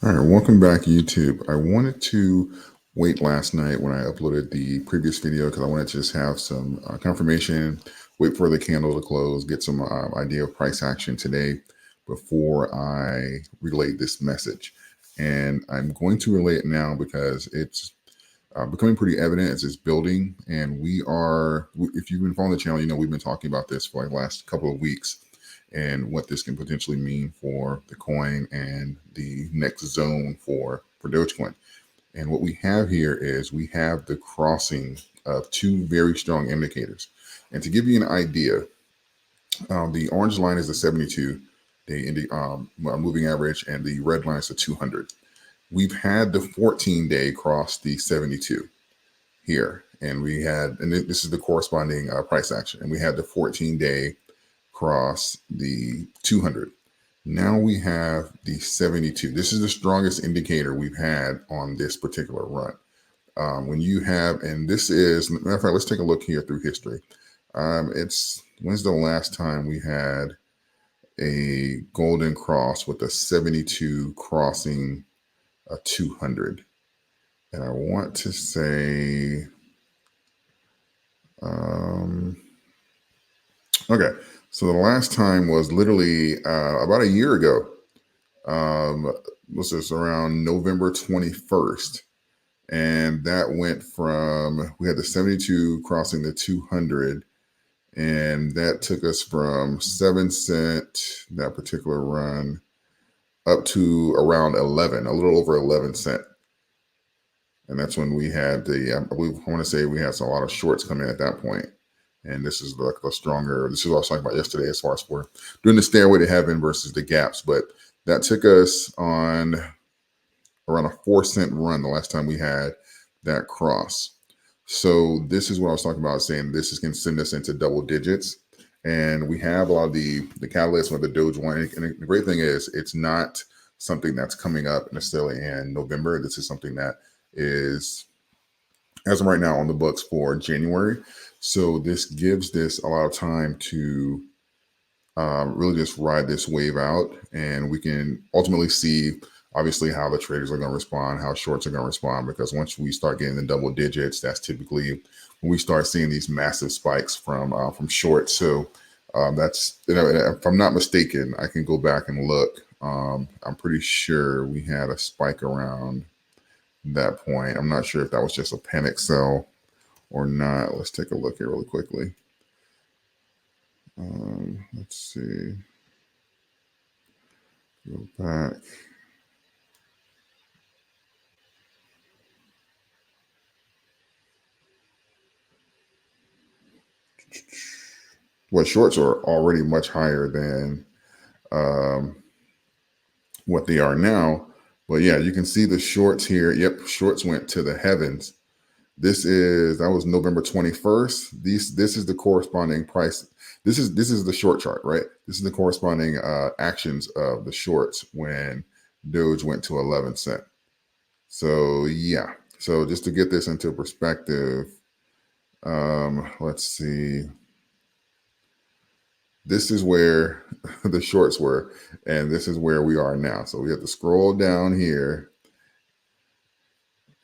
All right, welcome back, YouTube. I wanted to wait last night when I uploaded the previous video because I wanted to just have some confirmation, wait for the candle to close, get some idea of price action today before I relay this message. And I'm going to relay it now because it's becoming pretty evident as it's building. And if you've been following the channel, you know we've been talking about this for like the last couple of weeks and what this can potentially mean for the coin and the next zone for Dogecoin. And what we have here is we have the crossing of two very strong indicators. And to give you an idea, the orange line is the 72-day moving average, and the red line is the 200. We've had the 14-day cross the 72 here, and this is the corresponding price action, and we had the 14-day cross the 200. Now we have the 72. This is the strongest indicator we've had on this particular run. And this is, matter of fact, let's take a look here through history. When's the last time we had a golden cross with a 72 crossing a 200? And I want to say, okay. So the last time was literally about a year ago. Was this around November 21st? And that went from, we had the 72 crossing the 200. And that took us from 7 cent, that particular run, up to around 11, a little over 11 cent. And that's when we had I want to say we had a lot of shorts come in at that point. And this is like the stronger, this is what I was talking about yesterday as far as for doing the stairway to heaven versus the gaps. But that took us on around a 4 cent run the last time we had that cross. So this is what I was talking about, saying this can send us into double digits. And we have a lot of the catalysts with the Doge one. And the great thing is it's not something that's coming up necessarily in November. This is something that is, as of right now, on the books for January. So this gives this a lot of time to really just ride this wave out. And we can ultimately see, obviously, how the traders are going to respond, how shorts are going to respond, because once we start getting the double digits, that's typically when we start seeing these massive spikes from shorts. So that's, if I'm not mistaken, I can go back and look. I'm pretty sure we had a spike around that point. I'm not sure if that was just a panic sell or not. Let's take a look here really quickly. Let's see. Go back. What shorts are already much higher than what they are now. But yeah, you can see the shorts here. Yep, shorts went to the heavens. That was November 21st. This is the corresponding price. This is the short chart, right? This is the corresponding actions of the shorts when Doge went to 11 cent. So yeah. So just to get this into perspective, let's see. This is where the shorts were, and this is where we are now. So we have to scroll down here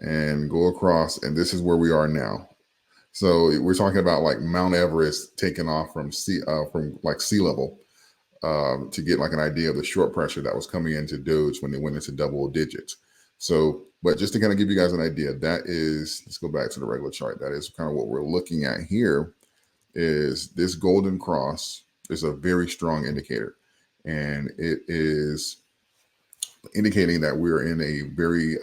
and go across, and this is where we are now. So we're talking about like Mount Everest taking off from sea level to get like an idea of the short pressure that was coming into Doge when they went into double digits. So, but just to kind of give you guys an idea, let's go back to the regular chart. That is kind of what we're looking at here. Is this golden cross is a very strong indicator, and it is indicating that we're in a very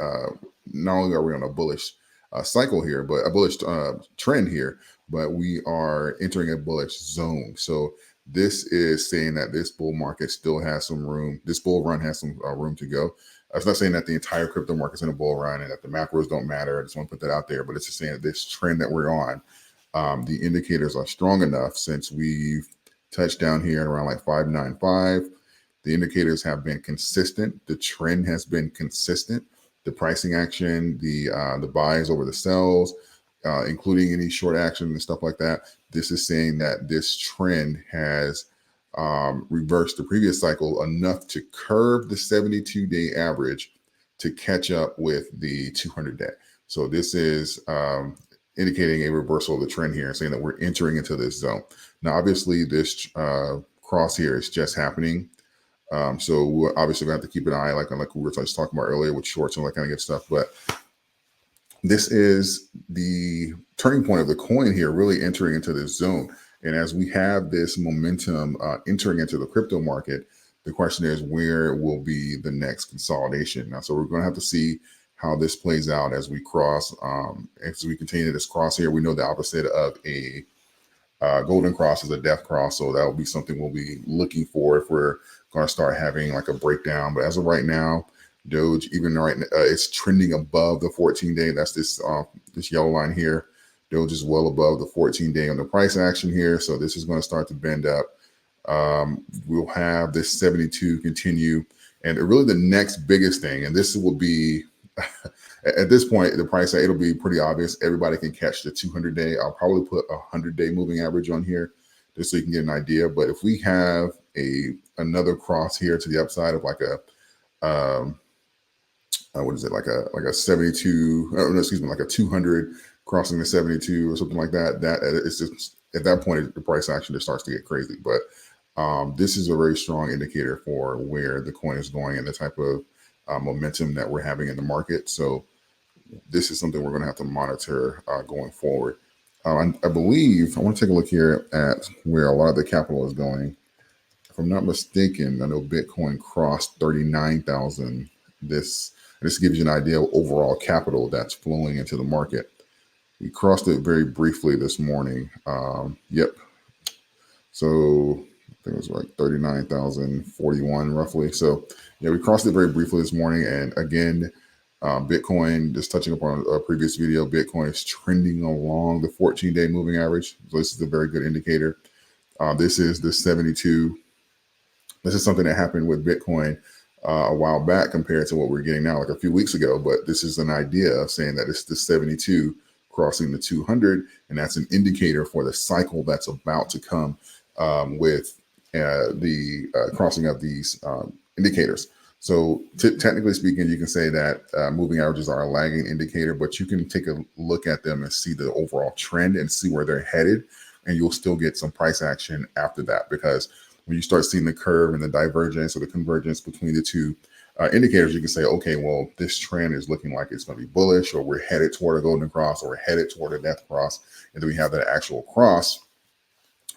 not only are we on a bullish cycle here, but a bullish trend here, but we are entering a bullish zone. So this is saying that this bull market still has some room. This bull run has some room to go. It's not saying that the entire crypto market's in a bull run and that the macros don't matter. I just want to put that out there, but it's just saying that this trend that we're on, the indicators are strong enough since we've touched down here at around like 595. The indicators have been consistent. The trend has been consistent. The pricing action, the buys over the sells, including any short action and stuff like that. This is saying that this trend has reversed the previous cycle enough to curve the 72-day average to catch up with the 200 day. So this is indicating a reversal of the trend here, saying that we're entering into this zone. Now, obviously, this cross here is just happening. So we're obviously going to have to keep an eye, like we were just talking about earlier with shorts and all that kind of good stuff. But this is the turning point of the coin here, really entering into this zone. And as we have this momentum entering into the crypto market, the question is, where will be the next consolidation? Now, so we're going to have to see how this plays out as we cross, as we continue this cross here. We know the opposite of a golden cross is a death cross. So that will be something we'll be looking for if we're going to start having like a breakdown. But as of right now, Doge, even right now, it's trending above the 14-day. That's this yellow line here. Doge is well above the 14-day on the price action here. So this is going to start to bend up. We'll have this 72 continue. And really the next biggest thing, and this will be, at this point, the price, it'll be pretty obvious. Everybody can catch the 200-day. I'll probably put a 100-day moving average on here just so you can get an idea. But if we have another cross here to the upside of like a, what is it, like a 72, excuse me, like a 200 crossing the 72 or something like that, it's just, at that point, the price action just starts to get crazy. But this is a very strong indicator for where the coin is going and the type of momentum that we're having in the market. So this is something we're going to have to monitor going forward. I believe, I want to take a look here at where a lot of the capital is going. If I'm not mistaken, I know Bitcoin crossed 39,000. This gives you an idea of overall capital that's flowing into the market. We crossed it very briefly this morning. Yep. So I think it was like 39,041 roughly. So yeah, we crossed it very briefly this morning. And again, Bitcoin, just touching upon a previous video, Bitcoin is trending along the 14-day moving average. So this is a very good indicator. This is the 72. This is something that happened with Bitcoin a while back compared to what we're getting now, like a few weeks ago. But this is an idea of saying that it's the 72 crossing the 200, and that's an indicator for the cycle that's about to come with the crossing of these indicators. So technically speaking, you can say that moving averages are a lagging indicator, but you can take a look at them and see the overall trend and see where they're headed, and you'll still get some price action after that. Because when you start seeing the curve and the divergence or the convergence between the two indicators, you can say, okay, well, this trend is looking like it's going to be bullish, or we're headed toward a golden cross, or we're headed toward a death cross. And then we have that actual cross.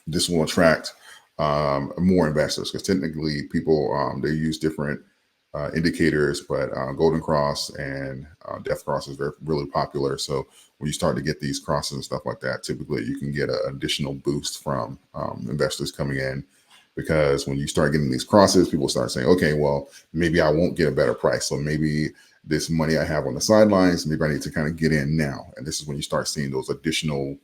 This will attract more investors, because technically people, they use different indicators, but golden cross and death cross is really popular. So when you start to get these crosses and stuff like that, typically you can get an additional boost from investors coming in. Because when you start getting these crosses, people start saying, okay, well, maybe I won't get a better price. So maybe this money I have on the sidelines, maybe I need to kind of get in now. And this is when you start seeing those additional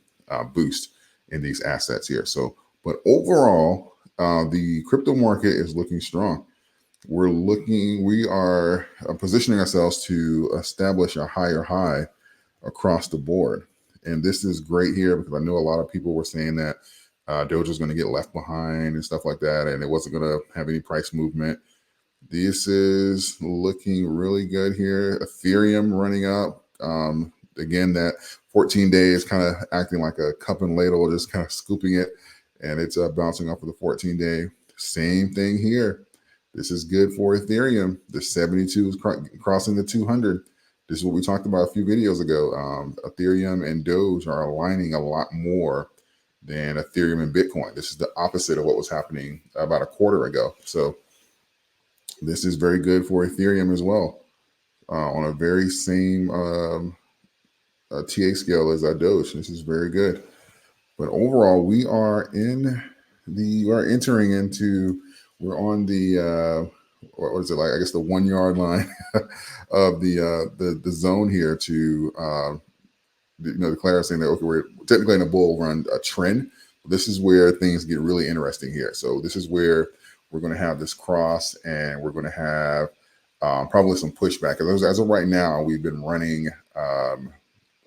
boosts in these assets here. So, but overall, the crypto market is looking strong. We are positioning ourselves to establish a higher high across the board. And this is great here, because I know a lot of people were saying that Doge was going to get left behind and stuff like that, and it wasn't going to have any price movement. This is looking really good here. Ethereum running up. Again, that 14 days kind of acting like a cup and ladle, just kind of scooping it, and it's bouncing off of the 14-day. Same thing here. This is good for Ethereum. The 72 is crossing the 200. This is what we talked about a few videos ago. Ethereum and Doge are aligning a lot more than Ethereum and Bitcoin. This is the opposite of what was happening about a quarter ago. So this is very good for Ethereum as well, on a very same TA scale as Doge. This is very good. But overall, we're on the what is it, like, I guess the 1 yard line of the zone here to declare, saying that, okay, we're technically in a bull run trend. This is where things get really interesting here. So this is where we're going to have this cross, and we're going to have probably some pushback. As of right now, we've been running, I'm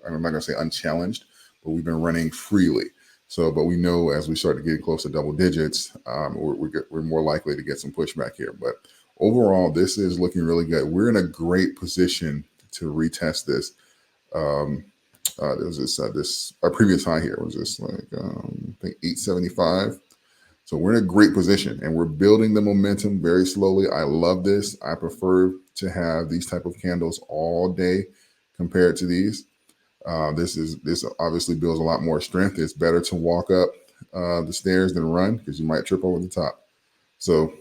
not going to say unchallenged, but we've been running freely. So, but we know as we start to get close to double digits, we're more likely to get some pushback here. But overall, this is looking really good. We're in a great position to retest this. There was this our previous high here was just like I think 875. So we're in a great position and we're building the momentum very slowly. I love this. I prefer to have these type of candles all day compared to these. This obviously builds a lot more strength. It's better to walk up the stairs than run because you might trip over the top. So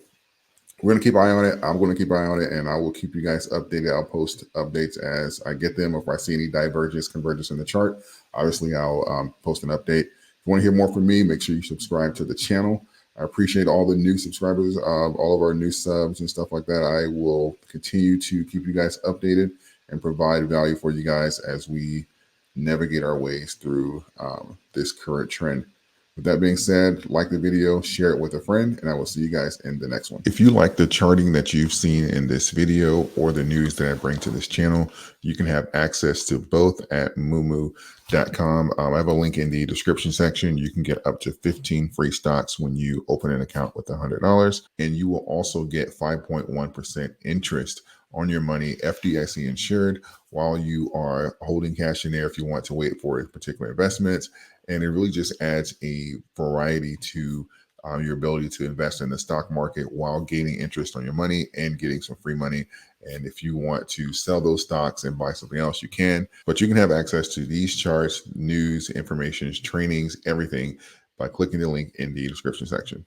we're going to keep an eye on it. I'm going to keep an eye on it, and I will keep you guys updated. I'll post updates as I get them. If I see any divergence, convergence in the chart, obviously I'll post an update. If you want to hear more from me, make sure you subscribe to the channel. I appreciate all the new subscribers, all of our new subs and stuff like that. I will continue to keep you guys updated and provide value for you guys as we navigate our ways through this current trend. With that being said, like the video, share it with a friend, and I will see you guys in the next one. If you like the charting that you've seen in this video or the news that I bring to this channel, you can have access to both at moomoo.com. I have a link in the description section. You can get up to 15 free stocks when you open an account with $100, and you will also get 5.1% interest on your money, FDIC insured, while you are holding cash in there if you want to wait for a particular investment. And it really just adds a variety to your ability to invest in the stock market while gaining interest on your money and getting some free money. And if you want to sell those stocks and buy something else, you can. But you can have access to these charts, news, information, trainings, everything by clicking the link in the description section.